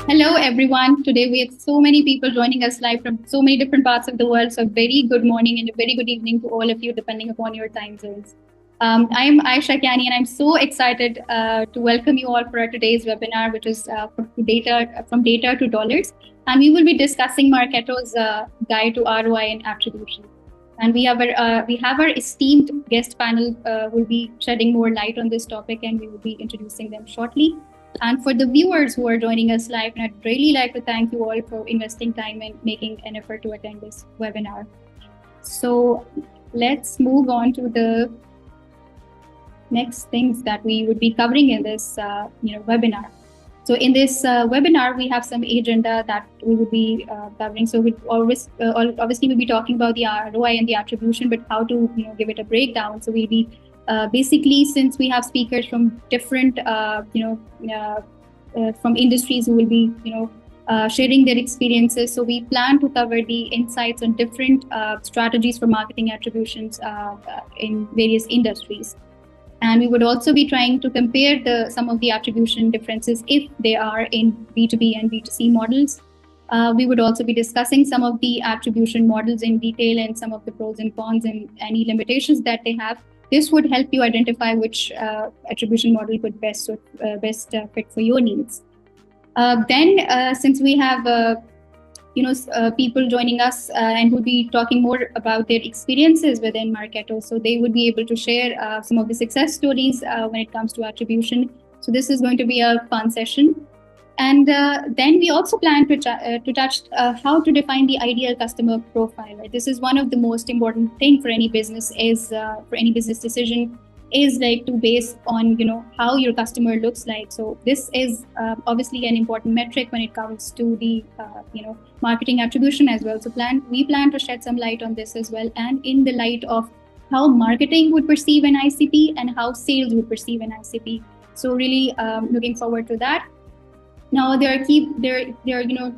Hello, everyone. Today we have so many people joining us live from so many different parts of the world. So, very good morning and a very good evening to all of you, depending upon your time zones. I'm Aisha Kani, and I'm so excited to welcome you all for our today's webinar, which is from data to dollars. And we will be discussing Marketo's guide to ROI and attribution. And we have our esteemed guest panel who will be shedding more light on this topic, and we will be introducing them shortly. And for the viewers who are joining us live, I'd really like to thank you all for investing time and making an effort to attend this webinar. So let's move on to the next things that we would be covering in this webinar. So in this webinar, we have some agenda that we will be covering. So we obviously we'll be talking about the ROI and the attribution, but how to give it a breakdown. So we'll be basically, since we have speakers from different from industries who will be sharing their experiences, so we plan to cover the insights on different strategies for marketing attributions in various industries. And we would also be trying to compare some of the attribution differences if they are in B2B and B2C models. We would also be discussing some of the attribution models in detail and some of the pros and cons and any limitations that they have. This would help you identify which attribution model could best fit for your needs. Then, since we have people joining us and who'll be talking more about their experiences within Marketo. So they would be able to share some of the success stories when it comes to attribution. So this is going to be a fun session. And then we also plan to touch how to define the ideal customer profile. Right? This is one of the most important thing for any business for any business decision is like to base on how your customer looks like. So this is obviously an important metric when it comes to the marketing attribution as well. So we plan to shed some light on this as well, and in the light of how marketing would perceive an ICP and how sales would perceive an ICP. So really looking forward to that. Now there are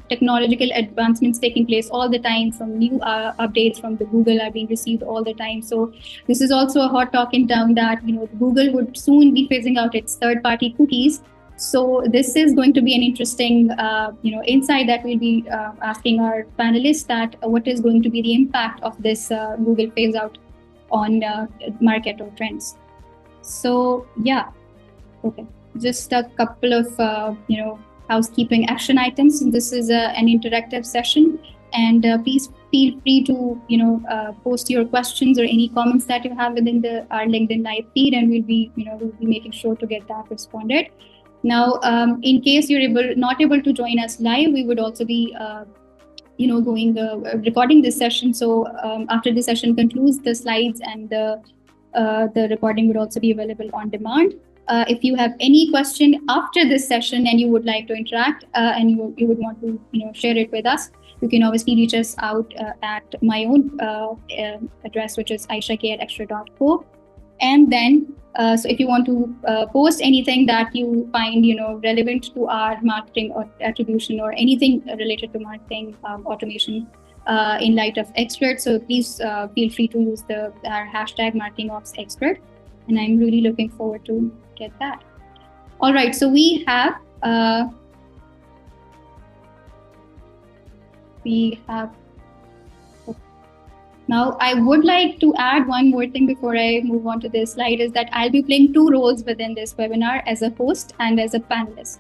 technological advancements taking place all the time. From new updates from the Google are being received all the time. So this is also a hot talk in town that Google would soon be phasing out its third-party cookies. So this is going to be an interesting insight that we'll be asking our panelists, that what is going to be the impact of this Google phase out on Marketo trends. So yeah, okay, just a couple of housekeeping action items. This is an interactive session, and please feel free to post your questions or any comments that you have within our LinkedIn live feed, and we'll be making sure to get that responded. Now, in case you're not able to join us live, we would also be recording this session. So after the session concludes, the slides and the recording would also be available on demand. If you have any question after this session and you would like to interact and you would want to share it with us, you can obviously reach us out at my own address, which is aishak@xgrid.co. And then, so if you want to post anything that you find relevant to our marketing or attribution or anything related to marketing automation in light of Xgrid, so please feel free to use our hashtag #MarketingOpsXgrid. And I'm really looking forward to get that. All right, so we have now I would like to add one more thing before I move on to this slide, is that I'll be playing two roles within this webinar, as a host and as a panelist.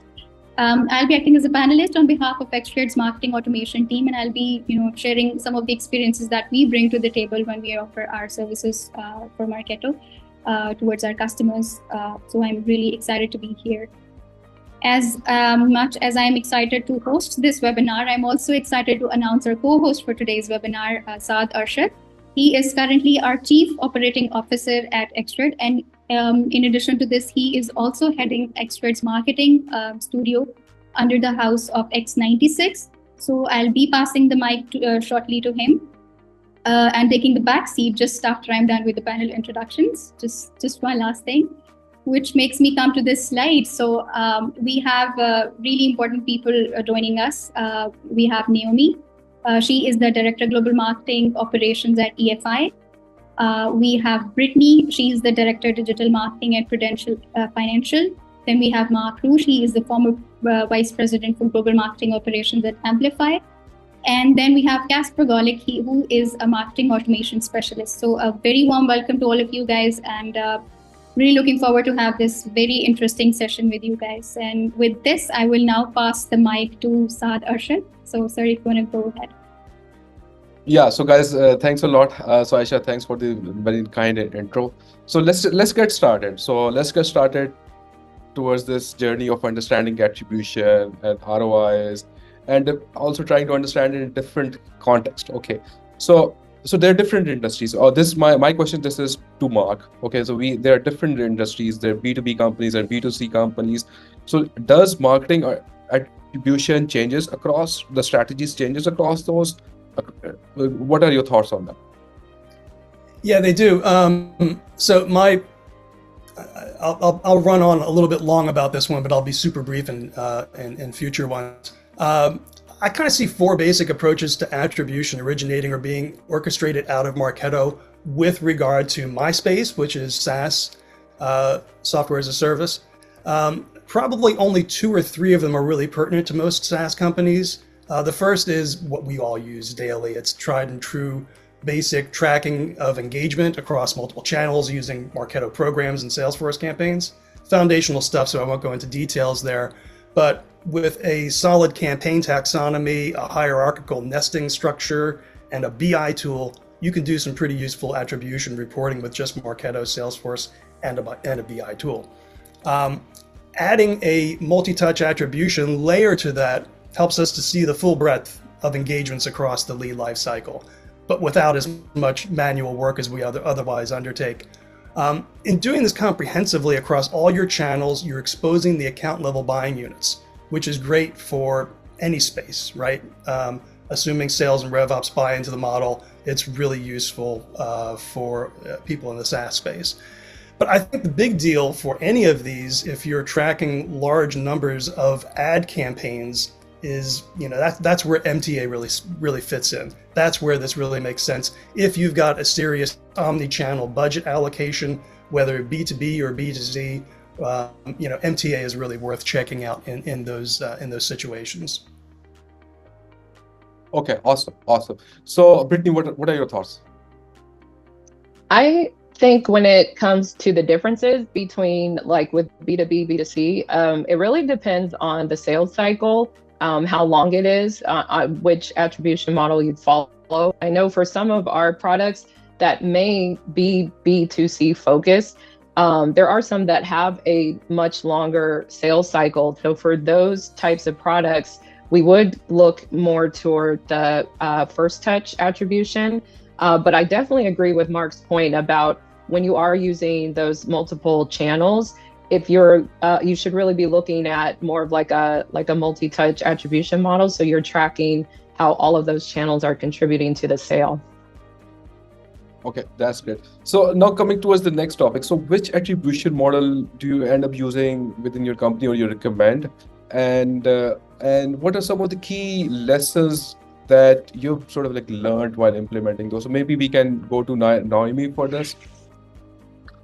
I'll be acting as a panelist on behalf of Xgrid's marketing automation team, and I'll be sharing some of the experiences that we bring to the table when we offer our services for Marketo towards our customers. So I'm really excited to be here. As much as I'm excited to host this webinar, I'm also excited to announce our co-host for today's webinar, Saad Arshad. He is currently our Chief Operating Officer at Xgrid, and in addition to this, he is also heading Xgrid's marketing studio under the house of X96. So I'll be passing the mic shortly to him. And taking the back seat just after I'm done with the panel introductions. Just one last thing, which makes me come to this slide. So we have really important people joining us. We have Naomi. She is the Director Global Marketing Operations at EFI. We have Brittany. She's the Director Digital Marketing at Prudential Financial. Then we have Mark Rouge. He is the former Vice President for Global Marketing Operations at Amplify. And then we have Casper Golick, who is a marketing automation specialist. So a very warm welcome to all of you guys, and really looking forward to have this very interesting session with you guys. And with this, I will now pass the mic to Saad Arshad. So sir, if you want to go ahead. Yeah, so guys, thanks a lot. So Aisha, thanks for the very kind intro. So let's get started. So let's get started towards this journey of understanding attribution and ROIs, and also trying to understand it in different context. Okay, so there are different industries. This my question. This is to Mark. Okay, so there are different industries. There are B2B companies and B2C companies. So does marketing attribution changes across the strategies changes across those? What are your thoughts on that? Yeah, they do. So I'll run on a little bit long about this one, but I'll be super brief in future ones. I kind of see four basic approaches to attribution originating or being orchestrated out of Marketo with regard to my space, which is SaaS, software as a service. Probably only 2 or 3 of them are really pertinent to most SaaS companies. The first is what we all use daily. It's tried and true basic tracking of engagement across multiple channels using Marketo programs and Salesforce campaigns. Foundational stuff, so I won't go into details there. But with a solid campaign taxonomy, a hierarchical nesting structure, and a BI tool, you can do some pretty useful attribution reporting with just Marketo, Salesforce, and a BI tool. Adding a multi-touch attribution layer to that helps us to see the full breadth of engagements across the lead lifecycle, but without as much manual work as we otherwise undertake. In doing this comprehensively across all your channels, you're exposing the account level buying units, which is great for any space, right? Assuming sales and RevOps buy into the model, it's really useful for people in the SaaS space. But I think the big deal for any of these, if you're tracking large numbers of ad campaigns, is that's where MTA really fits in. That's where this really makes sense. If you've got a serious omni-channel budget allocation, whether B2B or B2C, MTA is really worth checking out in those situations. Okay, awesome. So Brittany, what are your thoughts? I think when it comes to the differences between like with B2B, B2C, it really depends on the sales cycle. How long it is, which attribution model you follow. I know for some of our products that may be B2C focused, there are some that have a much longer sales cycle. So for those types of products, we would look more toward the first touch attribution. But I definitely agree with Mark's point about when you are using those multiple channels, if you're, you should really be looking at more of like a multi-touch attribution model. So you're tracking how all of those channels are contributing to the sale. Okay, that's great. So now coming towards the next topic. So which attribution model do you end up using within your company or you recommend? And what are some of the key lessons that you've sort of like learned while implementing those? So maybe we can go to Naomi for this.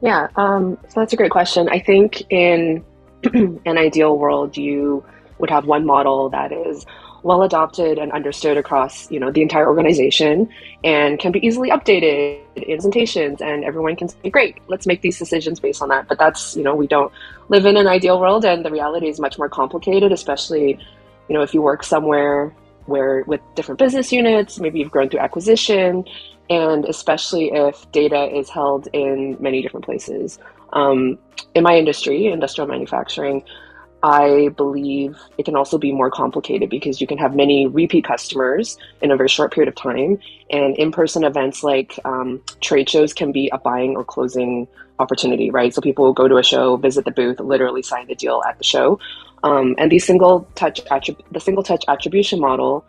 Yeah, so that's a great question. I think in an ideal world, you would have one model that is well adopted and understood across, the entire organization and can be easily updated in presentations, and everyone can say, great, let's make these decisions based on that. But that's, we don't live in an ideal world, and the reality is much more complicated, especially, if you work somewhere where with different business units, maybe you've grown through acquisition, and especially if data is held in many different places. In my industry, industrial manufacturing, I believe it can also be more complicated because you can have many repeat customers in a very short period of time, and in-person events like trade shows can be a buying or closing opportunity, right? So people will go to a show, visit the booth, literally sign the deal at the show. And the single touch attribution model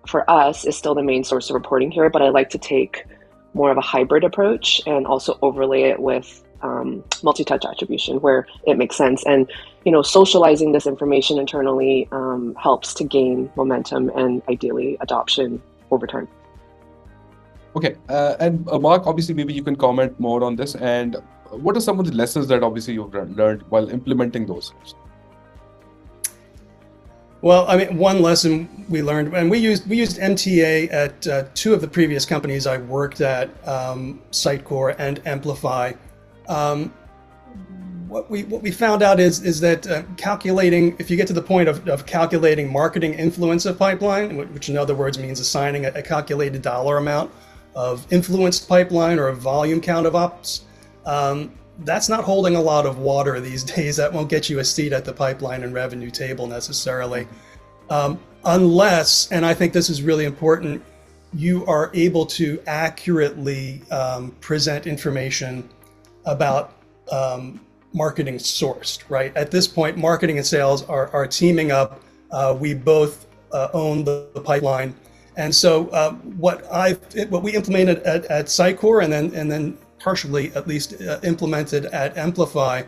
for us is still the main source of reporting here, but I like to take more of a hybrid approach and also overlay it with multi-touch attribution where it makes sense. And, socializing this information internally helps to gain momentum and ideally adoption over time. Okay, and Mark, obviously, maybe you can comment more on this. And what are some of the lessons that obviously you've learned while implementing those? Well, I mean, one lesson we learned, and we used MTA at two of the previous companies I worked at, Sitecore and Amplify. What we found out is that calculating, if you get to the point of calculating marketing influence of pipeline, which in other words means assigning a calculated dollar amount of influenced pipeline or a volume count of ops, that's not holding a lot of water these days. That won't get you a seat at the pipeline and revenue table necessarily. Unless, and I think this is really important, you are able to accurately present information about marketing sourced, right? At this point, marketing and sales are teaming up. We both own the pipeline. And so what we implemented at Sitecore and then partially at least implemented at Amplify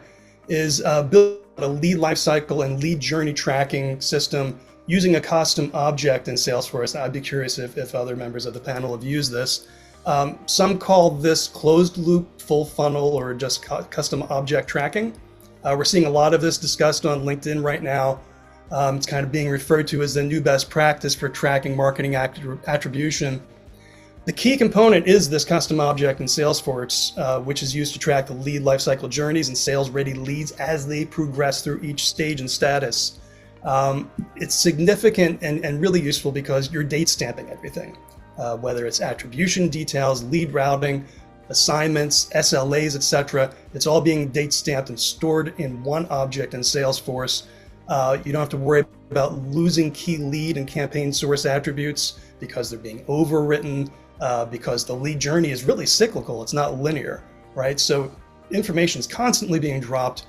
is build a lead lifecycle and lead journey tracking system using a custom object in Salesforce. I'd be curious if other members of the panel have used this. Some call this closed loop, full funnel, or just custom object tracking. We're seeing a lot of this discussed on LinkedIn right now. It's kind of being referred to as the new best practice for tracking marketing attribution. The key component is this custom object in Salesforce, which is used to track the lead lifecycle journeys and sales-ready leads as they progress through each stage and status. It's significant and really useful because you're date stamping everything, whether it's attribution details, lead routing, assignments, SLAs, etc. It's all being date stamped and stored in one object in Salesforce. You don't have to worry about losing key lead and campaign source attributes because they're being overwritten, because the lead journey is really cyclical. It's not linear, right? So information is constantly being dropped.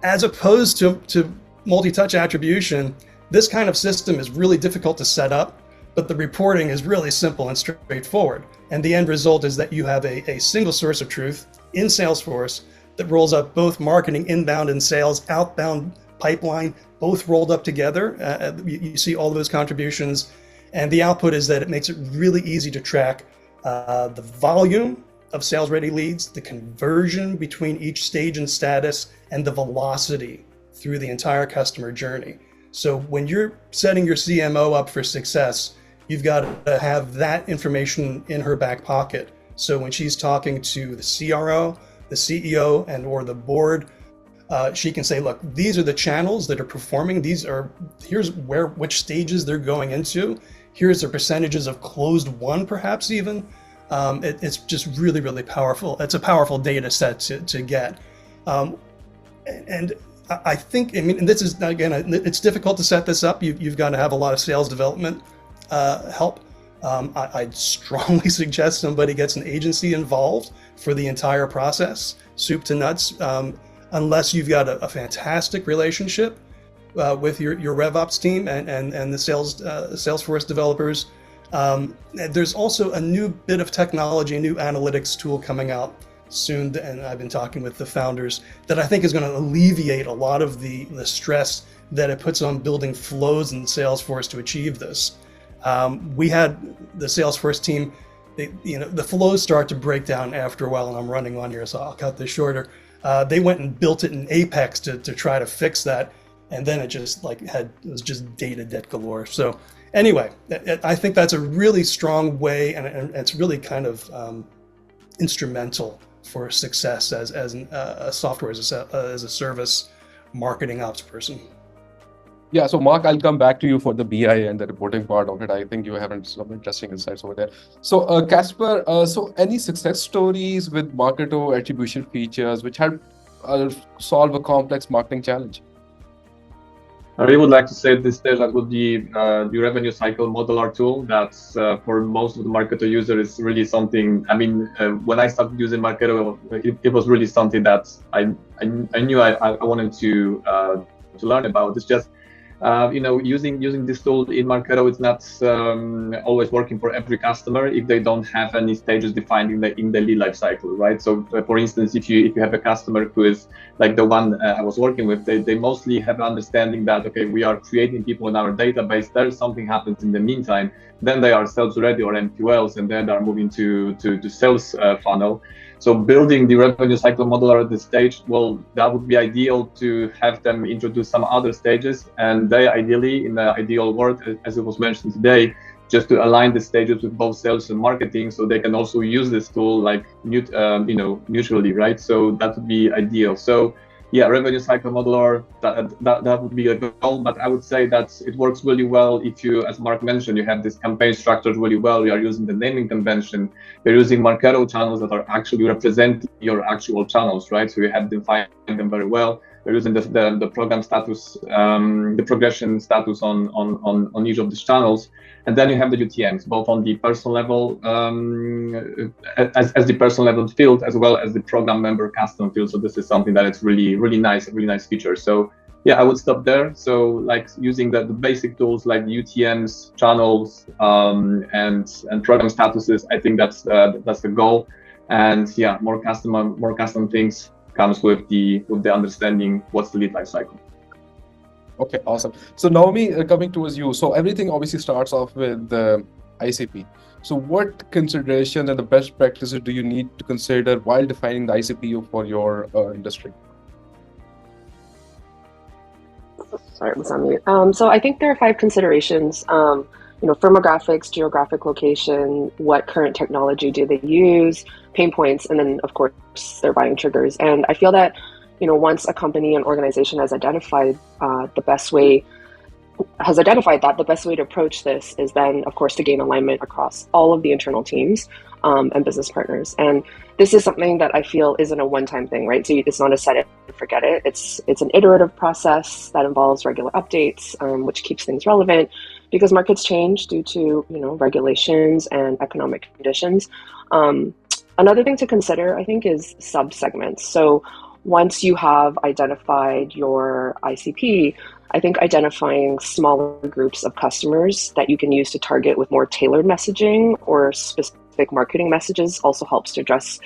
As opposed to multi-touch attribution, this kind of system is really difficult to set up, but the reporting is really simple and straightforward. And the end result is that you have a single source of truth in Salesforce that rolls up both marketing inbound and sales outbound pipeline, both rolled up together. You see all of those contributions. And the output is that it makes it really easy to track the volume of sales-ready leads, the conversion between each stage and status, and the velocity through the entire customer journey. So when you're setting your CMO up for success, you've got to have that information in her back pocket. So when she's talking to the CRO, the CEO, and or the board, she can say, look, these are the channels that are performing. Here's which stages they're going into. Here's the percentages of closed won, perhaps even. It's just really, really powerful. It's a powerful data set to get. And I think, and this is, again, it's difficult to set this up. You've got to have a lot of sales development help. I'd strongly suggest somebody gets an agency involved for the entire process, soup to nuts, unless you've got a fantastic relationship with your RevOps team and the Salesforce developers. There's also a new bit of technology, a new analytics tool coming out soon, and I've been talking with the founders, that I think is going to alleviate a lot of the stress that it puts on building flows in Salesforce to achieve this. We had the Salesforce team, the flows start to break down after a while, and I'm running on here, so I'll cut this shorter. They went and built it in Apex to try to fix that, and then it was just data debt galore. So anyway, I think that's a really strong way, and it's really kind of instrumental for success as a software as a service marketing ops person. Yeah, so Mark, I'll come back to you for the BI and the reporting part of it. I think you have some interesting insights over there. So Casper, so any success stories with Marketo attribution features which help solve a complex marketing challenge? I really would like to say at this stage that would be the revenue cycle modeler tool. That's for most of the Marketo users is really something. I mean, when I started using Marketo, it was really something that I knew I wanted to learn about. It's just using this tool in Marketo, it's not always working for every customer if they don't have any stages defined in the lead life cycle, right? So for instance, if you have a customer who is like the one I was working with, they mostly have an understanding that, okay, we are creating people in our database, there's something happens in the meantime, then they are sales ready or MQLs, and then they are moving to sales funnel. So building the revenue cycle modeler at this stage, well, that would be ideal to have them introduce some other stages, and they ideally, in the ideal world, as it was mentioned today, just to align the stages with both sales and marketing, so they can also use this tool like mutually, right? So that would be ideal. So yeah, revenue cycle modeler, that would be a goal, but I would say that it works really well if you, as Mark mentioned, you have this campaign structured really well. You are using the naming convention. You're using Marketo channels that are actually representing your actual channels, right? So you have defined them very well. You're using the program status, the progression status on each of these channels. And then you have the UTMs, both on the personal level, as the personal level field, as well as the program member custom field. So this is something that is really nice, really nice feature. So yeah, I would stop there. So like using the basic tools like UTMs, channels, and program statuses, I think that's the goal. And yeah, more custom things comes with the understanding what's the lead life cycle. Okay, awesome. So Naomi, coming towards you. So everything obviously starts off with the ICP. So what considerations and the best practices do you need to consider while defining the ICP for your industry? Sorry, it was on mute. So I think there are 5 considerations. Firmographics, geographic location, what current technology do they use, pain points, and then of course their buying triggers. And I feel that once a company and organization has identified the best way to approach this is then, of course, to gain alignment across all of the internal teams and business partners. And this is something that I feel isn't a one-time thing, right? So it's not a set it and forget it. It's an iterative process that involves regular updates, which keeps things relevant because markets change due to regulations and economic conditions. Another thing to consider, I think, is sub-segments. So once you have identified your ICP, I think identifying smaller groups of customers that you can use to target with more tailored messaging or specific marketing messages also helps to address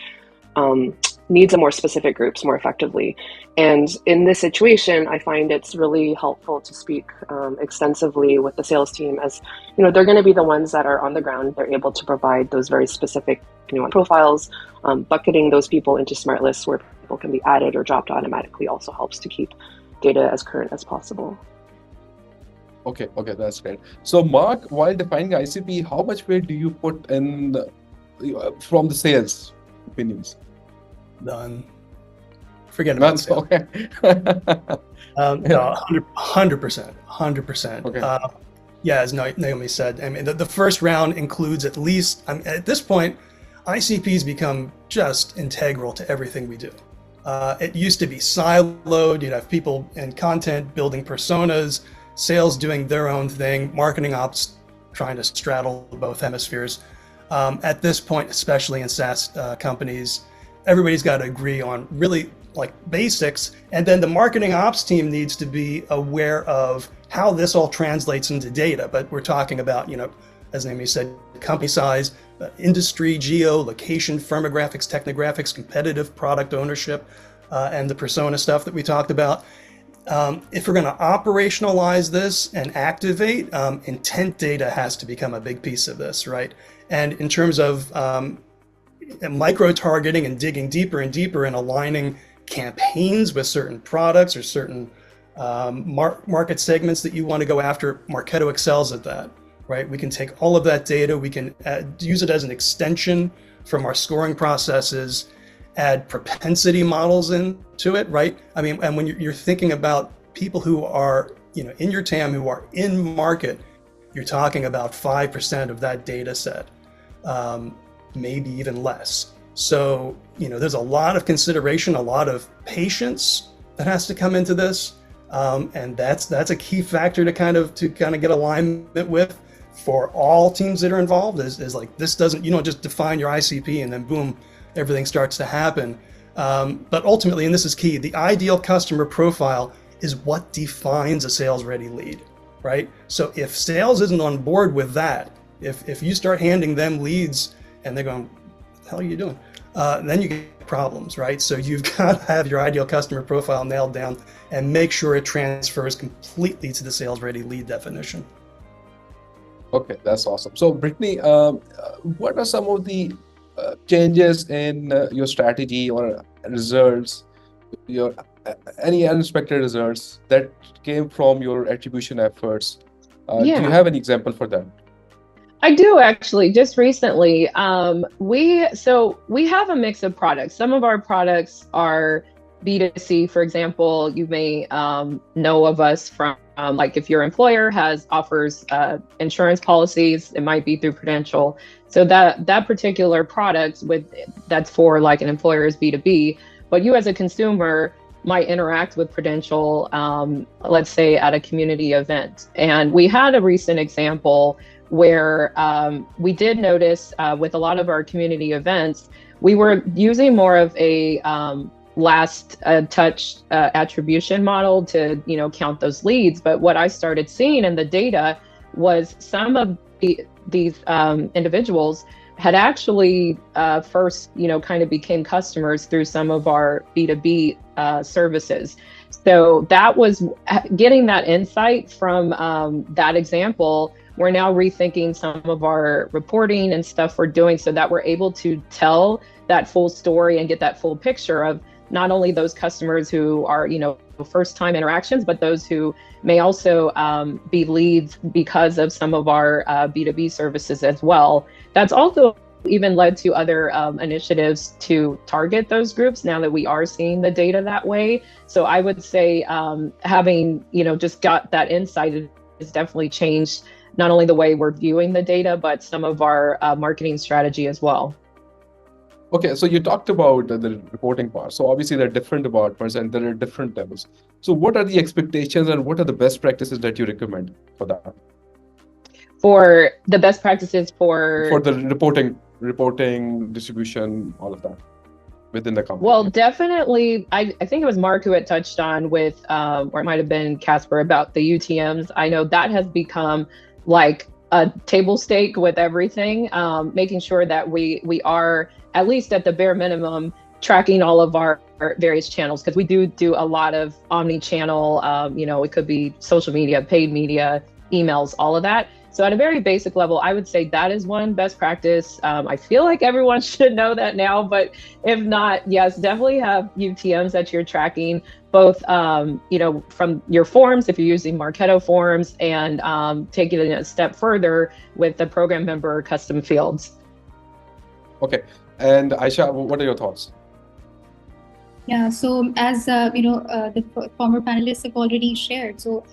needs of more specific groups more effectively. And in this situation, I find it's really helpful to speak extensively with the sales team, as they're going to be the ones that are on the ground. They're able to provide those very specific profiles. Bucketing those people into smart lists where people can be added or dropped automatically also helps to keep data as current as possible. Okay, that's great. So Mark, while defining ICP, how much weight do you put in from the sales opinions? None. Forget about it. Okay. No, 100%. Okay. Yeah, as Naomi said, I mean, the first round includes at least, at this point, ICPs become just integral to everything we do. It used to be siloed. You'd have people in content building personas, sales doing their own thing, marketing ops trying to straddle both hemispheres. At this point, especially in SaaS companies, everybody's got to agree on really like basics. And then the marketing ops team needs to be aware of how this all translates into data. But we're talking about, as Naomi said, company size, industry, geo, location, firmographics, technographics, competitive product ownership, and the persona stuff that we talked about. If we're going to operationalize this and activate, intent data has to become a big piece of this, right? And in terms of micro-targeting and digging deeper and deeper and aligning campaigns with certain products or certain market segments that you want to go after, Marketo excels at that, right? We can take all of that data, we can use it as an extension from our scoring processes, add propensity models into it, right? I mean, and when you're thinking about people who are, in your TAM who are in market, you're talking about 5% of that data set, maybe even less. So, there's a lot of consideration, a lot of patience that has to come into this. And that's a key factor to kind of get alignment with for all teams that are involved is like, this doesn't, you don't just define your ICP and then boom, everything starts to happen. But ultimately, and this is key, the ideal customer profile is what defines a sales ready lead, right? So if sales isn't on board with that, if you start handing them leads and they're going, what the hell are you doing? Then you get problems, right? So you've got to have your ideal customer profile nailed down and make sure it transfers completely to the sales ready lead definition. Okay, that's awesome. So Brittany, what are some of the changes in your strategy or results, your any unexpected results that came from your attribution efforts? Do you Yeah. have an example for that? I do actually. Just recently, we have a mix of products. Some of our products are B2C. For example, you may know of us from like if your employer offers insurance policies, it might be through Prudential. So that particular product that's for like an employer's B2B, but you as a consumer might interact with Prudential, let's say at a community event. And we had a recent example where we did notice with a lot of our community events, we were using more of a last touch attribution model to count those leads. But what I started seeing in the data was some of these individuals had actually first kind of became customers through some of our B2B services. So that was getting that insight from that example. We're now rethinking some of our reporting and stuff we're doing so that we're able to tell that full story and get that full picture of not only those customers who are, first time interactions, but those who may also be leads because of some of our B2B services as well. That's also even led to other initiatives to target those groups now that we are seeing the data that way. So I would say having, just got that insight has definitely changed not only the way we're viewing the data, but some of our marketing strategy as well. Okay, so you talked about the reporting part. So obviously there are different departments and there are different levels. So what are the expectations and what are the best practices that you recommend for that? For the best practices for the reporting, distribution, all of that within the company. Well, definitely, I think it was Mark who had touched on with, or it might have been Casper about the UTMs. I know that has become like a table stake with everything, making sure that we are at least at the bare minimum tracking all of our various channels, because we do a lot of omni-channel, it could be social media, paid media, emails, all of that. So at a very basic level, I would say that is one best practice. I feel like everyone should know that now, but if not, yes, definitely have UTMs that you're tracking, both from your forms, if you're using Marketo forms, and taking it a step further with the program member custom fields. Okay. And Aisha, what are your thoughts? Yeah, so as the former panelists have already shared, so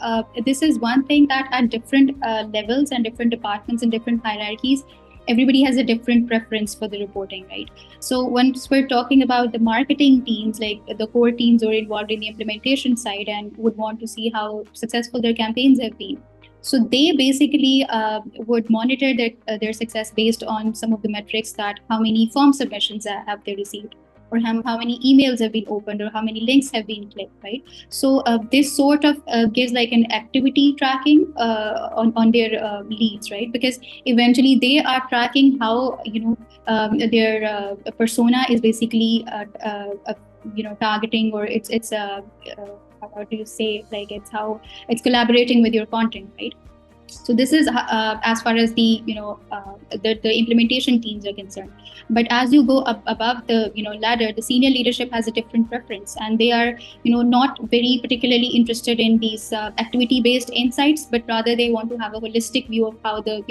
this is one thing that at different levels and different departments and different hierarchies, everybody has a different preference for the reporting, right? So once we're talking about the marketing teams, like the core teams who are involved in the implementation side and would want to see how successful their campaigns have been. So they basically would monitor their success based on some of the metrics, that how many form submissions have they received, or how many emails have been opened, or how many links have been clicked, right? So this sort of gives like an activity tracking on their leads, right? Because eventually they are tracking how their persona is basically targeting, or it's how do you say, like it's collaborating with your content, right? So this is as far as the implementation teams are concerned. But as you go up above the ladder, the senior leadership has a different preference, and they are not very particularly interested in these activity-based insights, but rather they want to have a holistic view of how the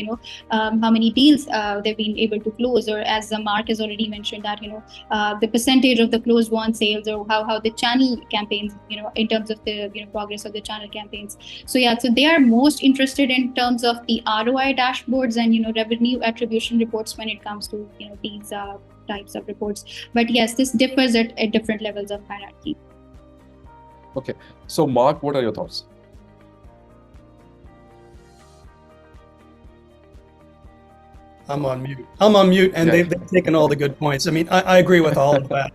how many deals they've been able to close, or as Mark has already mentioned, that the percentage of the closed won sales, or how the channel campaigns in terms of the progress of the channel campaigns. So yeah, so they are most interested in terms of the ROI dashboards and revenue attribution reports when it comes to these types of reports. But yes, this differs at different levels of hierarchy. Okay, so Mark, what are your thoughts? I'm on mute, and they've taken all the good points. I mean, I agree with all of that.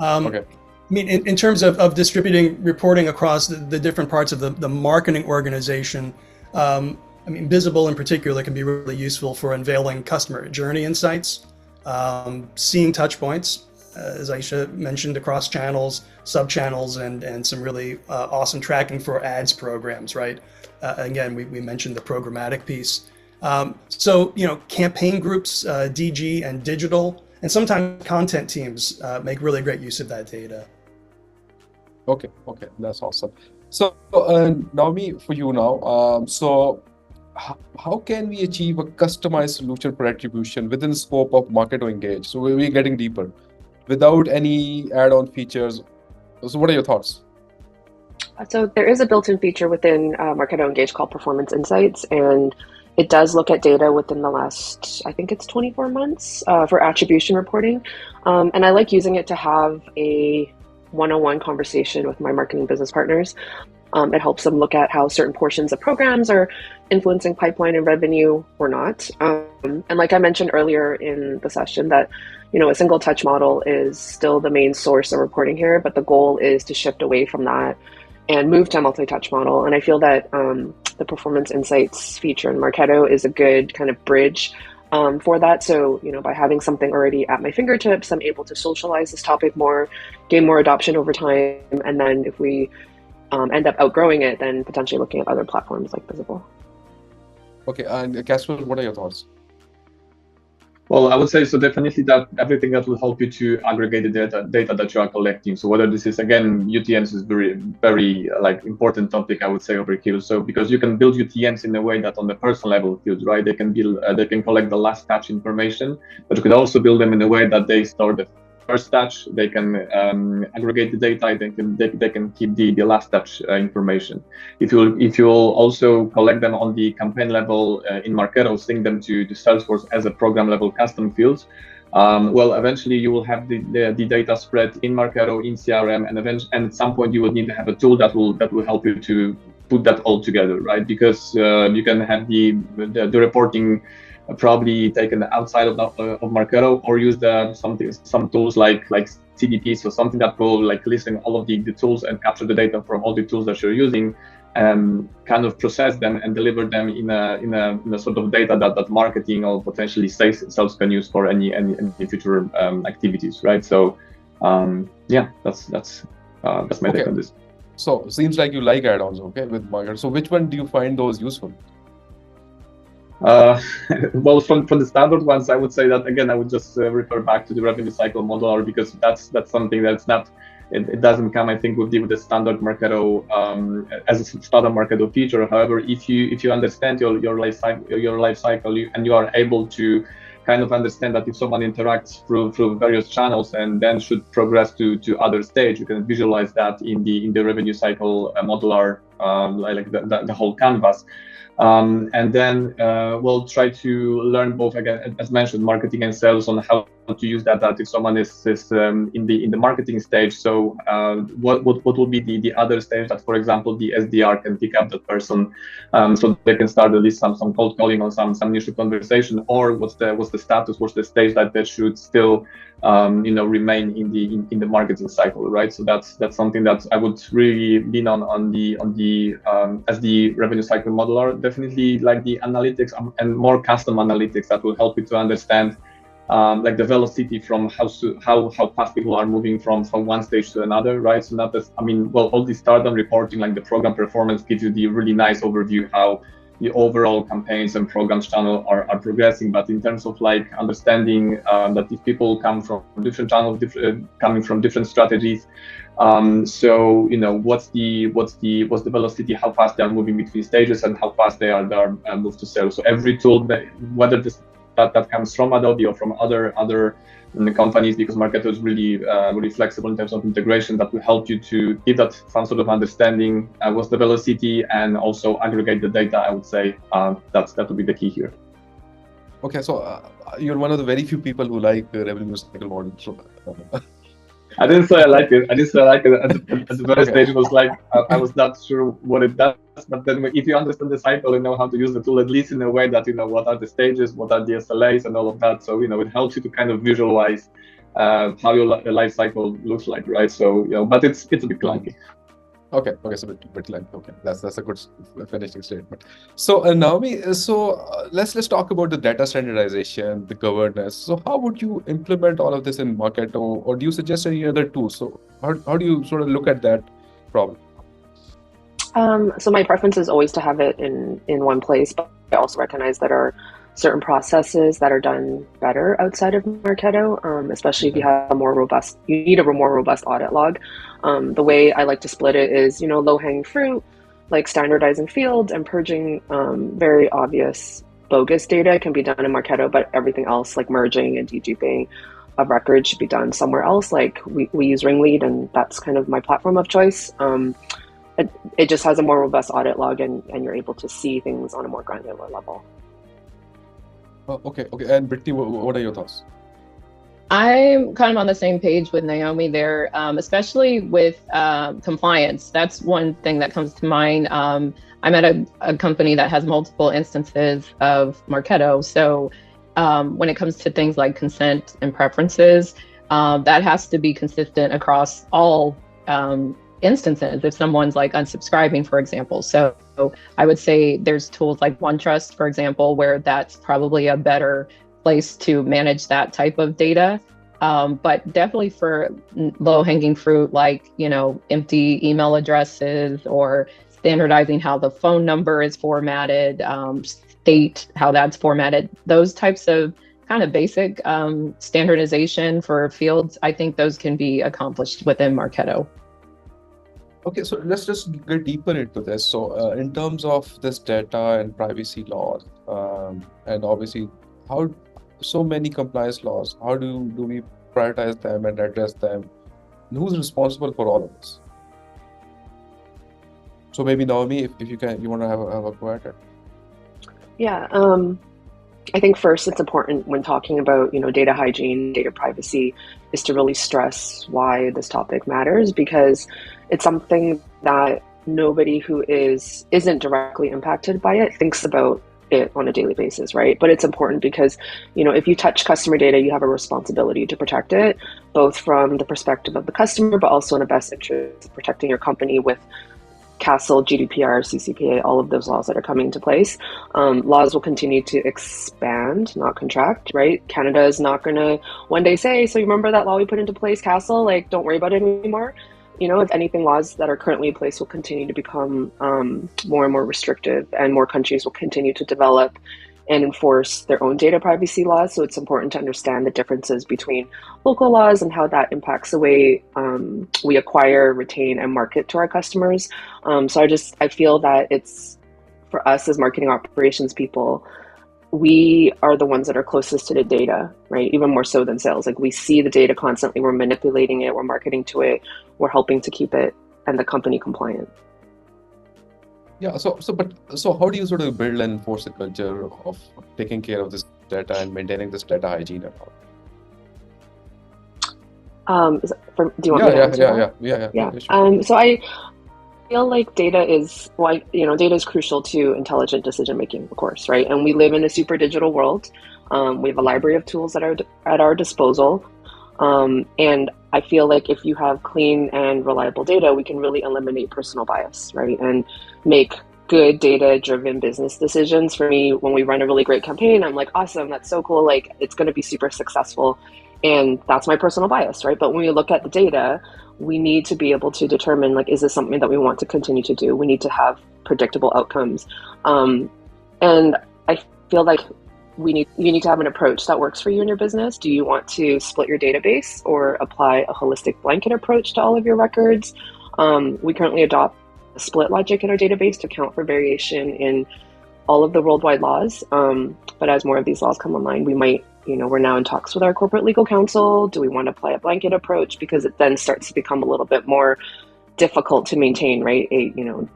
Okay. I mean, in terms of distributing reporting across the different parts of the marketing organization, I mean, Visible in particular can be really useful for unveiling customer journey insights, seeing touch points, as Aisha mentioned, across channels, sub-channels, and some really awesome tracking for ads programs, right? Again, we mentioned the programmatic piece. So, campaign groups, DG and digital, And sometimes content teams make really great use of that data. Okay, that's awesome. So, Naomi, for you now, how can we achieve a customized solution for attribution within the scope of Marketo Engage? So we're getting deeper without any add-on features. So what are your thoughts? So there is a built-in feature within Marketo Engage called Performance Insights, and it does look at data within the last, I think it's 24 months for attribution reporting. And I like using it to have a one-on-one conversation with my marketing business partners. It helps them look at how certain portions of programs are influencing pipeline and revenue or not. And like I mentioned earlier in the session, that a single touch model is still the main source of reporting here, but the goal is to shift away from that and move to a multi-touch model. And I feel that the Performance Insights feature in Marketo is a good kind of bridge for that. So, by having something already at my fingertips, I'm able to socialize this topic more, gain more adoption over time. And then if we end up outgrowing it, then potentially looking at other platforms like Visible. Okay, and Casper, what are your thoughts? Well, I would say so definitely that everything that will help you to aggregate the data that you are collecting. So whether this is, again, UTMs is very, very important topic, I would say, over here. So because you can build UTMs in a way that on the personal level feels right, they can collect the last touch information, but you could also build them in a way that they store the first touch, they can aggregate the data, they can keep the last touch information. If you also collect them on the campaign level in Marketo, sync them to Salesforce as a program level custom fields, well, eventually you will have the data spread in Marketo, in CRM, and at some point you will need to have a tool that will help you to put that all together, right? Because you can have the reporting probably taken outside of Marketo, or use some tools like CDPs or something that will listen all of the tools and capture the data from all the tools that you're using, and kind of process them and deliver them in a sort of data that marketing or potentially sales can use for any future activities, right? So yeah, that's my take on this. So seems like you like add-ons, okay, with Marketo. So which one do you find those useful? Well, from the standard ones, I would say that again, I would just refer back to the revenue cycle modeler, because that's something that's not, it doesn't come, I think, with the standard Marketo as a standard Marketo feature. However, if you understand your life cycle, and you are able to kind of understand that if someone interacts through various channels and then should progress to other stage, you can visualize that in the revenue cycle modeler, the whole canvas. And then we'll try to learn both, again, as mentioned, marketing and sales, on how to use that if someone is in the marketing stage. So what will be the other stage that, for example, the SDR can pick up that person, so they can start at least some cold calling or some initial conversation, or what's the status, what's the stage that they should still remain in the marketing cycle, right? So that's something that I would really lean on the as the revenue cycle modeler. Definitely like the analytics and more custom analytics that will help you to understand the velocity from how fast people are moving from one stage to another, right? So not just, all the start-on reporting, like the program performance, gives you the really nice overview how the overall campaigns and programs channel are progressing. But in terms of understanding that if people come from different channels, coming from different strategies, so what's the velocity, how fast they are moving between stages, and how fast they are moved to sales. So every tool, whether that comes from Adobe or from other companies, because Marketo is really flexible in terms of integration, that will help you to give that some sort of understanding what's the velocity, and also aggregate the data. I would say that would be the key here. Okay, so you're one of the very few people who like revenue cycle model. So, I didn't say I like it. At the very stage, it was I was not sure what it does. But then if you understand the cycle and know how to use the tool, at least in a way that what are the stages, what are the SLAs, and all of that. So it helps you to kind of visualize how your life cycle looks like, right? So but it's a bit clunky. Okay, so a bit like, okay, that's a good finishing statement. So Naomi, let's talk about the data standardization, the governance. So how would you implement all of this in Marketo, or do you suggest any other tools? So how do you sort of look at that problem? So my preference is always to have it in one place, but I also recognize that our certain processes that are done better outside of Marketo, especially if you have you need a more robust audit log. The way I like to split it is, low-hanging fruit, like standardizing fields and purging very obvious bogus data can be done in Marketo, but everything else like merging and deduping of records should be done somewhere else. Like we use Ringlead, and that's kind of my platform of choice. It just has a more robust audit log, and you're able to see things on a more granular level. Okay. And Brittany, what are your thoughts? I'm kind of on the same page with Naomi there, especially with compliance. That's one thing that comes to mind. I'm at a company that has multiple instances of Marketo. So when it comes to things like consent and preferences, that has to be consistent across all instances if someone's like unsubscribing, for example. So I would say there's tools like OneTrust, for example, where that's probably a better place to manage that type of data. But definitely for low-hanging fruit, like, empty email addresses or standardizing how the phone number is formatted, state how that's formatted, those types of kind of basic standardization for fields, I think those can be accomplished within Marketo. Okay, so let's just get deeper into this. So in terms of this data and privacy laws, and obviously how so many compliance laws, how do we prioritize them and address them? And who's responsible for all of this? So maybe Naomi, if you want to have a go at it. Yeah, I think first it's important when talking about data hygiene, data privacy, is to really stress why this topic matters, because it's something that nobody who isn't directly impacted by it thinks about it on a daily basis, right? But it's important because if you touch customer data, you have a responsibility to protect it, both from the perspective of the customer, but also in the best interest of protecting your company with CASL, GDPR, CCPA, all of those laws that are coming into place. Laws will continue to expand, not contract, right? Canada is not going to one day say, so you remember that law we put into place, CASL, like don't worry about it anymore. If anything, laws that are currently in place will continue to become more and more restrictive, and more countries will continue to develop and enforce their own data privacy laws. So it's important to understand the differences between local laws and how that impacts the way we acquire, retain, and market to our customers. So I feel that it's, for us as marketing operations people, we are the ones that are closest to the data, right? Even more so than sales. Like we see the data constantly, we're manipulating it, we're marketing to it, we're helping to keep it and the company compliant. Yeah, so how do you sort of build and enforce a culture of taking care of this data and maintaining this data hygiene and all? Do you want me to answer that? Yeah. Sure. So I feel like data is crucial to intelligent decision making, of course, right? And we live in a super digital world. We have a library of tools that are at our disposal. And I feel like if you have clean and reliable data, we can really eliminate personal bias, right? And make good data-driven business decisions. For me, when we run a really great campaign, I'm like, awesome, that's so cool. Like, it's going to be super successful. And that's my personal bias, right? But when we look at the data, we need to be able to determine, like, is this something that we want to continue to do? We need to have predictable outcomes. And I feel like you need to have an approach that works for you in your business. Do you want to split your database or apply a holistic blanket approach to all of your records? We currently adopt a split logic in our database to account for variation in all of the worldwide laws. But as more of these laws come online, we might, we're now in talks with our corporate legal counsel. Do we want to apply a blanket approach? Because it then starts to become a little bit more difficult to maintain, right?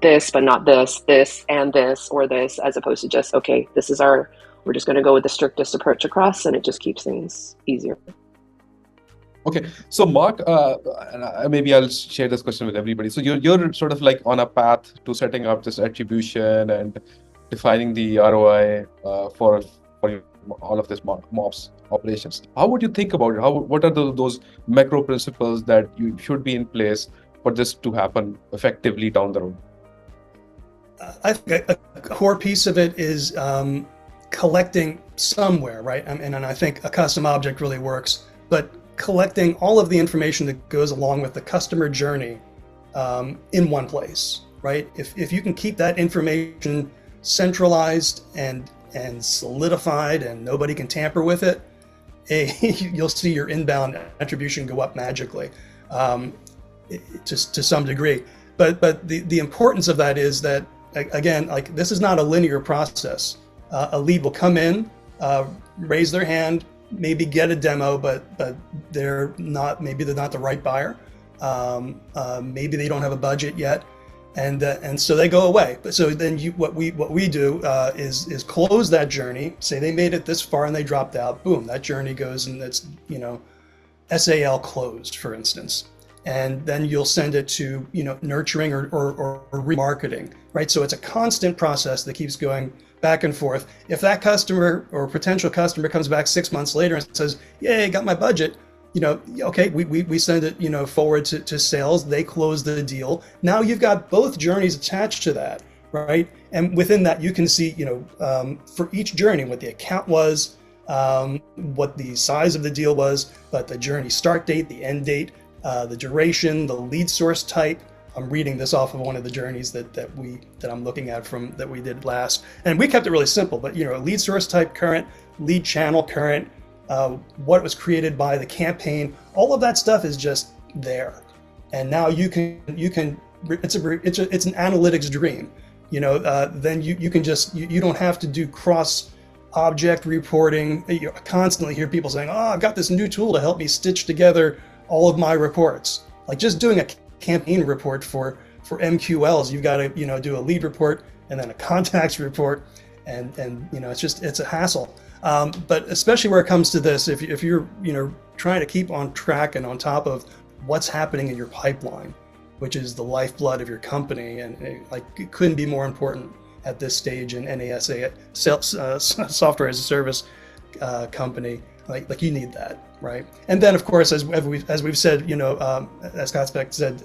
This, but not this, and this, or this, as opposed to just, okay, we're just going to go with the strictest approach across, and it just keeps things easier. Okay, so Mark, maybe I'll share this question with everybody. So you're sort of like on a path to setting up this attribution and defining the ROI for all of this MOPS operations. How would you think about it? What are those macro principles that you should be in place for this to happen effectively down the road? I think a core piece of it is collecting somewhere, right? And I think a custom object really works, but collecting all of the information that goes along with the customer journey in one place, right? If you can keep that information centralized and and solidified and nobody can tamper with it, you'll see your inbound attribution go up magically, just to some degree. But the importance of that is that, again, like, this is not a linear process. A lead will come in, raise their hand, maybe get a demo, but maybe they're not the right buyer. Maybe they don't have a budget yet, and so they go away. But so then what we do is close that journey. Say they made it this far and they dropped out. Boom, that journey goes, and it's SAL closed, for instance. And then you'll send it to nurturing or remarketing, right? So it's a constant process that keeps going back and forth. If that customer or potential customer comes back 6 months later and says, "Yay, got my budget," okay, we send it forward to sales. They close the deal. Now you've got both journeys attached to that, right? And within that, you can see for each journey what the account was, what the size of the deal was, but the journey start date, the end date, the duration, the lead source type. I'm reading this off of one of the journeys that I'm looking at from that we did last, and we kept it really simple. But lead source type current, lead channel current, what was created by the campaign, all of that stuff is just there. And now you can it's an analytics dream. Then you can just you don't have to do cross object reporting. You constantly hear people saying, "Oh, I've got this new tool to help me stitch together all of my reports." Like just doing a campaign report for MQLs, you've got to do a lead report and then a contacts report, and it's a hassle. But especially where it comes to this, if you're trying to keep on track and on top of what's happening in your pipeline, which is the lifeblood of your company, and it couldn't be more important at this stage in NASA, software as a service company. Like you need that, right? And then, of course, as we've said, as Scott Speck said,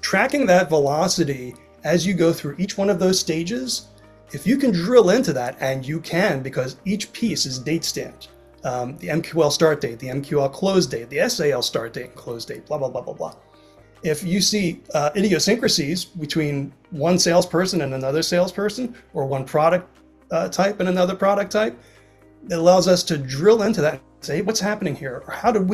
tracking that velocity as you go through each one of those stages. If you can drill into that, and you can, because each piece is date stamped, the MQL start date, the MQL close date, the SAL start date and close date, blah blah blah blah blah. If you see idiosyncrasies between one salesperson and another salesperson, or one product type and another product type, it allows us to drill into that and say, what's happening here? Or how did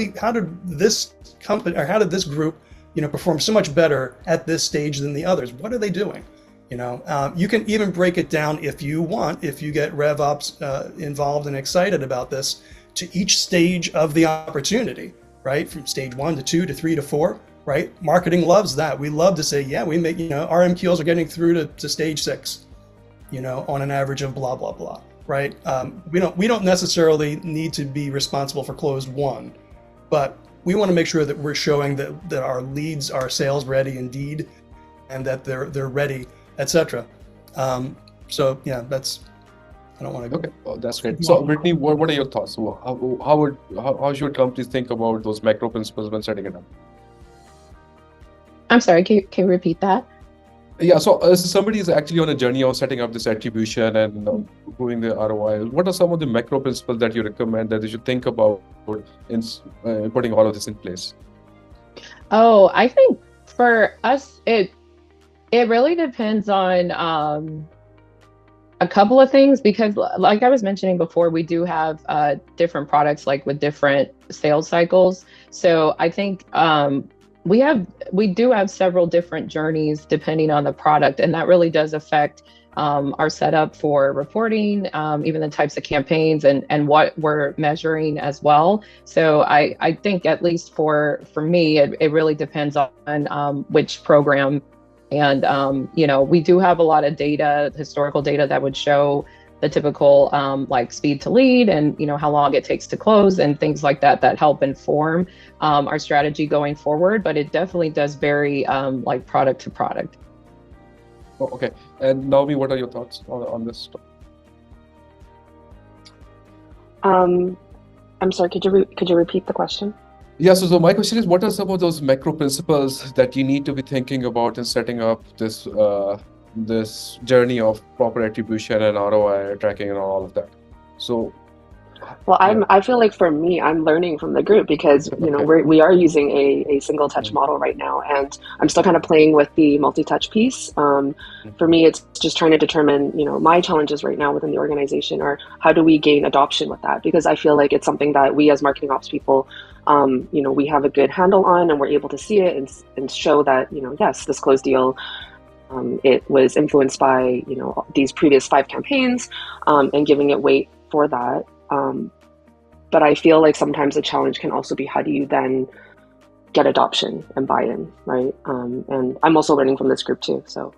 this company, or how did this group, perform so much better at this stage than the others? What are they doing? You can even break it down if you want, if you get RevOps involved and excited about this, to each stage of the opportunity, right? From stage 1 to 2 to 3 to 4, right? Marketing loves that. We love to say, yeah, we make, our MQLs are getting through to stage 6, on an average of blah, blah, blah, right? We don't necessarily need to be responsible for closed 1, but we want to make sure that we're showing that our leads are sales ready indeed, and that they're ready, etc. So yeah, I don't want to go. Okay, well, that's great. So Brittany, what are your thoughts? How should companies think about those macro principles when setting it up? I'm sorry, can you repeat that? Yeah, so somebody is actually on a journey of setting up this attribution and improving the ROI. What are some of the macro principles that you recommend that they should think about in putting all of this in place? Oh, I think for us, it really depends on a couple of things, because like I was mentioning before, we do have different products like with different sales cycles. So I think we do have several different journeys depending on the product, and that really does affect our setup for reporting, even the types of campaigns and what we're measuring as well. So I think, at least for me, it really depends on which program. And, we do have a lot of data, historical data, that would show the typical like speed to lead and, how long it takes to close and things like that help inform our strategy going forward. But it definitely does vary like product to product. Oh, okay. And Naomi, what are your thoughts on this? I'm sorry, could you repeat the question? Yeah, so my question is, what are some of those macro principles that you need to be thinking about in setting up this this journey of proper attribution and ROI tracking and all of that? So Well, I feel like for me, I'm learning from the group because, we are using a single touch model right now, and I'm still kind of playing with the multi-touch piece. For me, it's just trying to determine, my challenges right now within the organization are how do we gain adoption with that? Because I feel like it's something that we as marketing ops people, we have a good handle on, and we're able to see it and show that, yes, this closed deal, it was influenced by, these previous 5 campaigns, and giving it weight for that. But I feel like sometimes the challenge can also be how do you then get adoption and buy-in, right? And I'm also learning from this group too. So.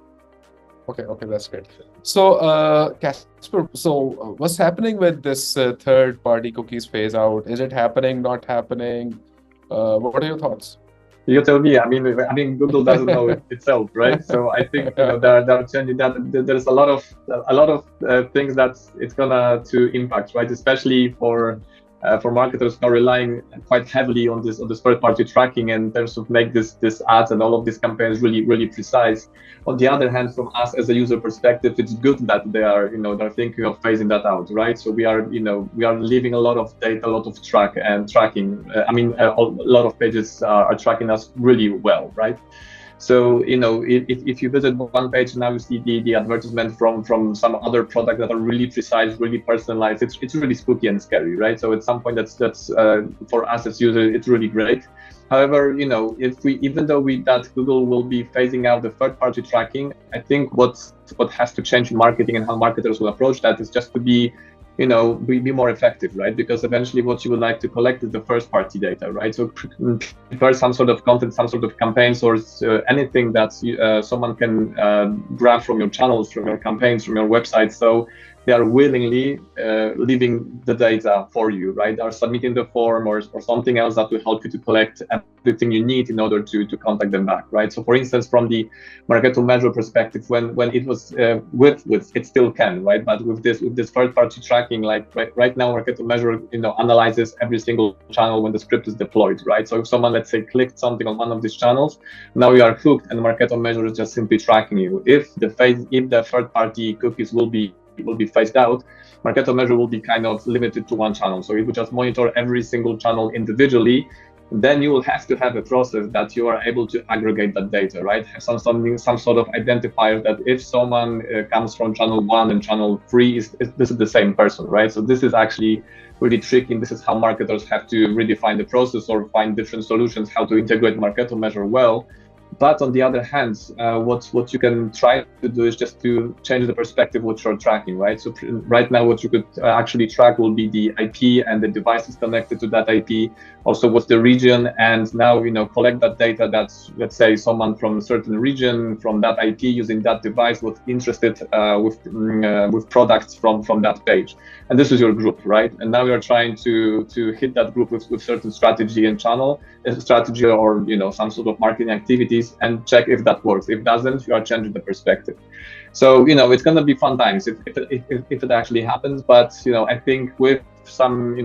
Okay, that's great. So, Casper, what's happening with this third-party cookies phase out? Is it happening? Not happening? What are your thoughts? You tell me. I mean, Google doesn't know it itself, right? So I think they're changing that. There's a lot of things that it's gonna to impact, right? Especially for marketers who are relying quite heavily on this third-party tracking in terms of make this ads and all of these campaigns really precise. On the other hand, from us as a user perspective, it's good that they're thinking of phasing that out, right? So we are leaving a lot of data, a lot of tracking. A lot of pages are tracking us really well, right? So, if you visit one page now, you see the advertisement from some other product that are really precise, really personalized. It's really spooky and scary, right? So at some point, that's for us as users, it's really great. However, even though that Google will be phasing out the third-party tracking, I think what has to change in marketing and how marketers will approach that is just to be more effective, right? Because eventually what you would like to collect is the first-party data, right? So prepare some sort of content, some sort of campaigns, or anything that someone can grab from your channels, from your campaigns, from your website. So they are willingly leaving the data for you, right? They are submitting the form or something else that will help you to collect everything you need in order to contact them back, right? So for instance, from the Marketo measure perspective, when it was with it still can, right? But with this third-party tracking, like right now, Marketo measure analyzes every single channel when the script is deployed, right? So if someone, let's say, clicked something on one of these channels, now you are hooked, and Marketo measure is just simply tracking you. If the third-party cookies will be phased out, Marketo measure will be kind of limited to one channel. So it will just monitor every single channel individually. Then you will have to have a process that you are able to aggregate that data, right? Have some sort of identifier that if someone comes from channel 1 and channel 3, this is the same person, right? So this is actually really tricky. This is how marketers have to redefine the process or find different solutions how to integrate Marketo measure well. But on the other hand, what you can try to do is just to change the perspective what you're tracking, right? So right now, what you could actually track will be the IP and the devices connected to that IP. Also, what's the region, and now collect that data. That's, let's say, someone from a certain region from that IP using that device was interested with products from that page, and this is your group, right? And now we are trying to hit that group with certain strategy and channel strategy or some sort of marketing activities, and check if that works. If it doesn't, you are changing the perspective. So it's going to be fun times if it actually happens. But I think with some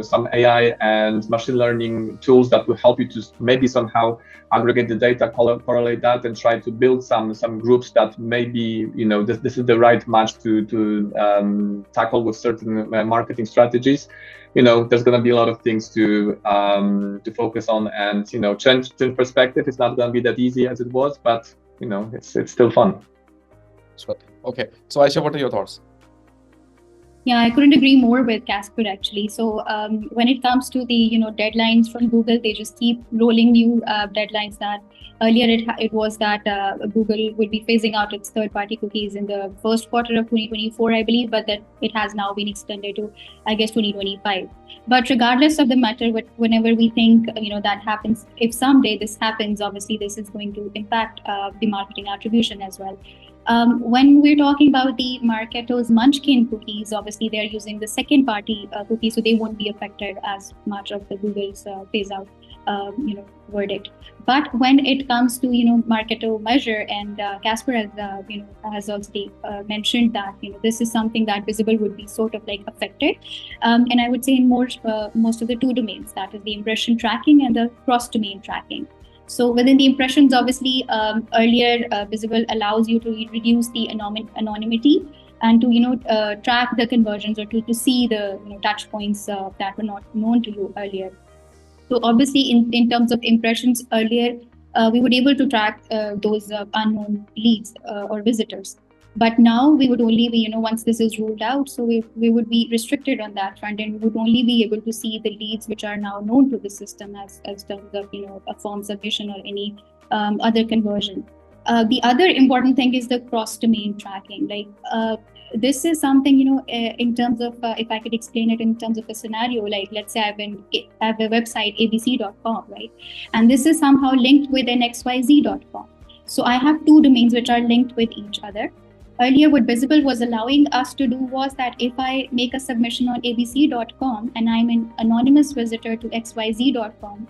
some AI and machine learning tools that will help you to maybe somehow aggregate the data, correlate that, and try to build some groups that maybe this is the right match to tackle with certain marketing strategies. There's going to be a lot of things to focus on, and change perspective. It's not going to be that easy as it was, but it's still fun. Okay, so Aisha, what are your thoughts? Yeah, I couldn't agree more with Casper actually. So when it comes to the deadlines from Google, they just keep rolling new deadlines. That earlier it was that Google will be phasing out its third-party cookies in the first quarter of 2024, I believe, but that it has now been extended to, I guess, 2025. But regardless of the matter, whenever we think that happens, if someday this happens, obviously this is going to impact the marketing attribution as well. When we're talking about the Marketo's Munchkin cookies, obviously they're using the second-party cookies, so they won't be affected as much of the Google's phase-out, verdict. But when it comes to Marketo measure, and Casper has also mentioned that this is something that Visible would be sort of like affected, and I would say in most of the two domains, that is the impression tracking and the cross-domain tracking. So within the impressions, obviously, earlier Visible allows you to reduce the anonymity and to track the conversions, or to see the touch points that were not known to you earlier. So obviously, in terms of impressions earlier, we would able to track those unknown leads or visitors. But now we would only be, once this is ruled out, so we would be restricted on that front, and we would only be able to see the leads which are now known to the system as terms of, a form submission or any other conversion. The other important thing is the cross-domain tracking. Like this is something, in terms of, if I could explain it in terms of a scenario, like let's say I have a website abc.com, right? And this is somehow linked with an xyz.com. So I have two domains which are linked with each other. Earlier, what Visible was allowing us to do was that if I make a submission on abc.com and I'm an anonymous visitor to xyz.com,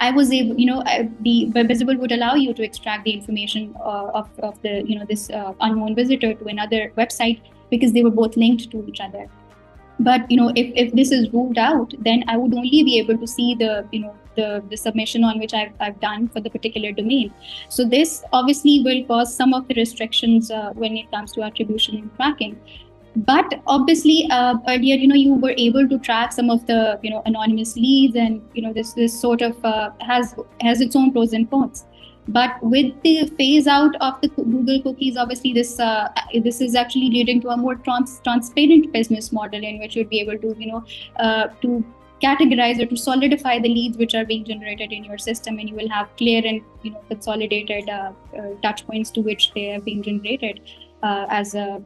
I was able, the Visible would allow you to extract the information of the, this unknown visitor to another website, because they were both linked to each other. But if this is ruled out, then I would only be able to see the the submission on which I've done for the particular domain. So this obviously will cause some of the restrictions when it comes to attribution and tracking. But obviously, earlier, you were able to track some of the anonymous leads, and this sort of has its own pros and cons. But with the phase out of the Google cookies, obviously this is actually leading to a more transparent business model, in which you'd be able to to categorize or to solidify the leads which are being generated in your system, and you will have clear and consolidated touch points to which they are being generated as a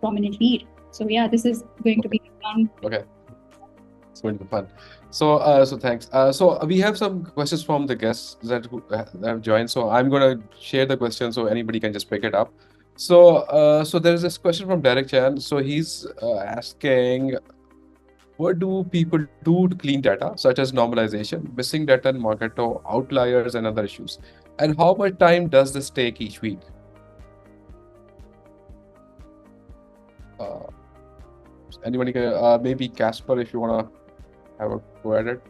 prominent lead. So yeah, this is going to be fun. Okay, it's going to be fun. So thanks. So we have some questions from the guests that have joined. So I'm going to share the question so anybody can just pick it up. So there is this question from Derek Chan. So he's asking, what do people do to clean data, such as normalization, missing data in Marketo, outliers, and other issues? And how much time does this take each week? Anybody can, maybe Casper, if you want to have a go at it.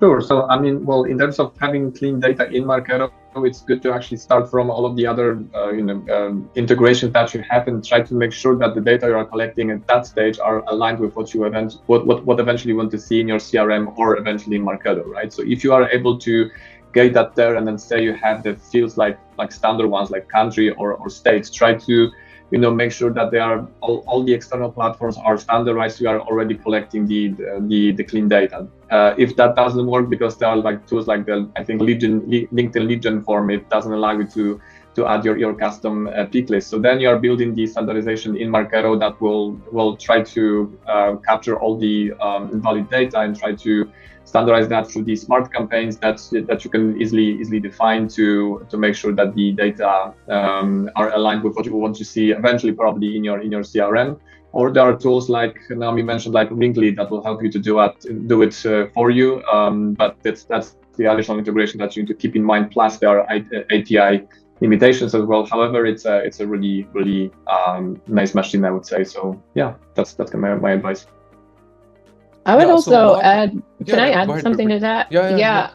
Sure. So, I mean, well, in terms of having clean data in Marketo, it's good to actually start from all of the other, integrations that you have, and try to make sure that the data you are collecting at that stage are aligned with what you what eventually you want to see in your CRM or eventually in Marketo, right? So, if you are able to get that there, and then say you have the fields like standard ones like country or states, try to make sure that they are all the external platforms are standardized. You are already collecting the clean data. If that doesn't work, because there are like tools like LinkedIn lead gen form, it doesn't allow you to add your custom pick list. So then you are building the standardization in Marketo that will try to capture all the invalid data and try to standardize that through the smart campaigns that you can easily define to make sure that the data are aligned with what you want to see eventually, probably in your CRM. Or there are tools like Naomi mentioned, like Linkly, that will help you to do it for you. But that's the additional integration that you need to keep in mind. Plus, there are API limitations as well. However, it's a really nice machine, I would say. So yeah, that's my advice. I would also add, can I add ahead, something to that? Yeah.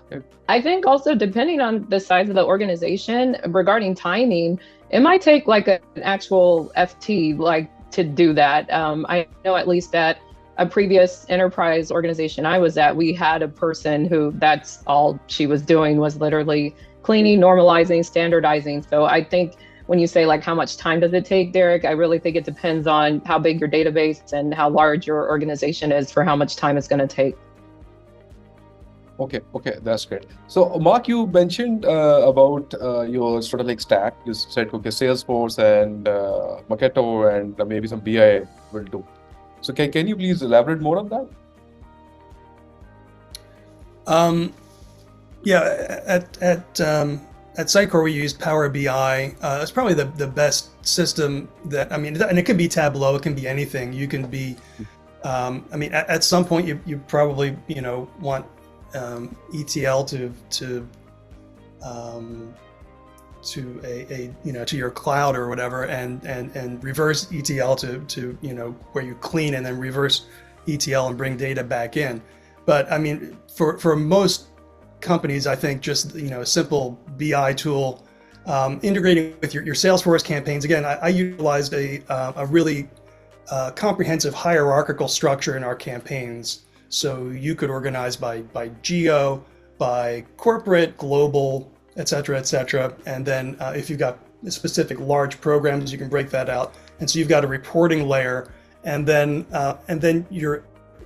I think also, depending on the size of the organization, regarding timing, it might take like an actual FT to do that. I know at least at a previous enterprise organization I was at, we had a person who that's all she was doing was literally cleaning, normalizing, standardizing. So I think when you say how much time does it take, Derek, I really think it depends on how big your database and how large your organization is for how much time it's going to take. Okay, that's great. So Mark, you mentioned about your sort of stack. You said, okay, Salesforce and Marketo and maybe some BI will do. So can you please elaborate more on that? At Sitecore, we use Power BI. It's probably the best system that, and it could be Tableau, it can be anything. You can be, at some point you probably, want ETL to your cloud or whatever, and reverse ETL to where you clean and then reverse ETL and bring data back in. But for most companies, I think just a simple BI tool integrating with your Salesforce campaigns. Again, I utilized a really comprehensive hierarchical structure in our campaigns. So you could organize by geo, by corporate, global, et cetera, and then if you've got specific large programs, you can break that out. And so you've got a reporting layer, and then your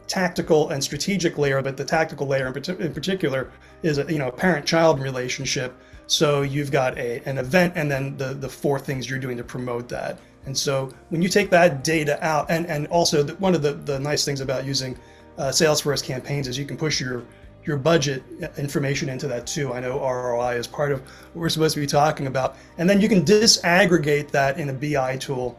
tactical and strategic layer. But the tactical layer in particular is a parent-child relationship. So you've got an event, and then the 4 things you're doing to promote that. And so when you take that data out, and also one of the nice things about using Salesforce campaigns is you can push your budget information into that too. I know ROI is part of what we're supposed to be talking about. And then you can disaggregate that in a BI tool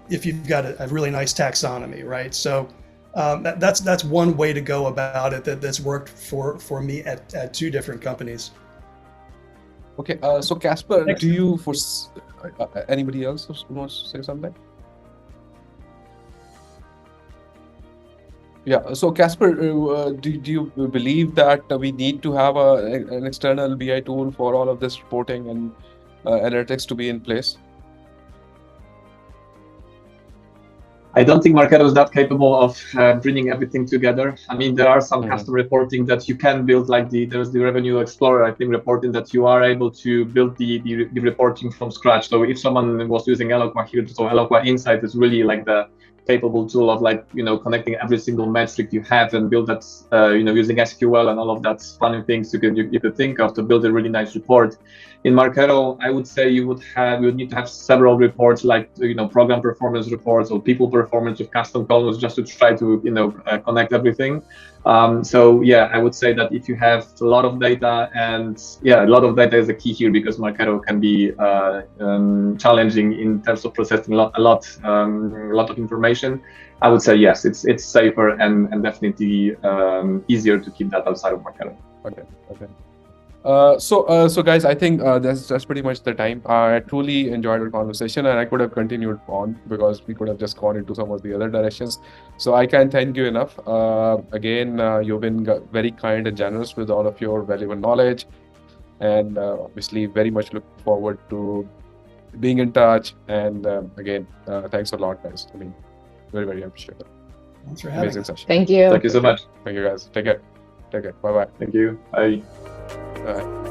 if you've got a really nice taxonomy, right? So that's one way to go about it that's worked for me at 2 different companies. Okay, so Casper, do you anybody else who wants to say something? Yeah, so Casper, do you believe that we need to have an external BI tool for all of this reporting and analytics to be in place? I don't think Marketo is that capable of bringing everything together. I mean, there are some custom reporting that you can build, like there's the Revenue Explorer, I think, reporting that you are able to build the reporting from scratch. So if someone was using Eloqua here, so Eloqua Insight is really like the capable tool of connecting every single metric you have and build that, using SQL and all of that funny things you could think of to build a really nice report. In Marketo, I would say you would need to have several reports, like program performance reports or people performance with custom columns, just to try to connect everything. So yeah, I would say that if you have a lot of data, and yeah, a lot of data is a key here, because Marketo can be challenging in terms of processing a lot of information. I would say yes, it's safer and definitely easier to keep that outside of Marketo. Okay. So guys, I think that's pretty much the time. I truly enjoyed our conversation, and I could have continued on because we could have just gone into some of the other directions. So I can't thank you enough. Again, you've been very kind and generous with all of your valuable knowledge, and obviously very much look forward to being in touch. And again, thanks a lot, guys. I mean, very, very appreciate it. Thanks for having Amazing us. session. Thank you. Thank you so much. Thank you, guys. Take care. Bye-bye. Thank you. Bye. Bye.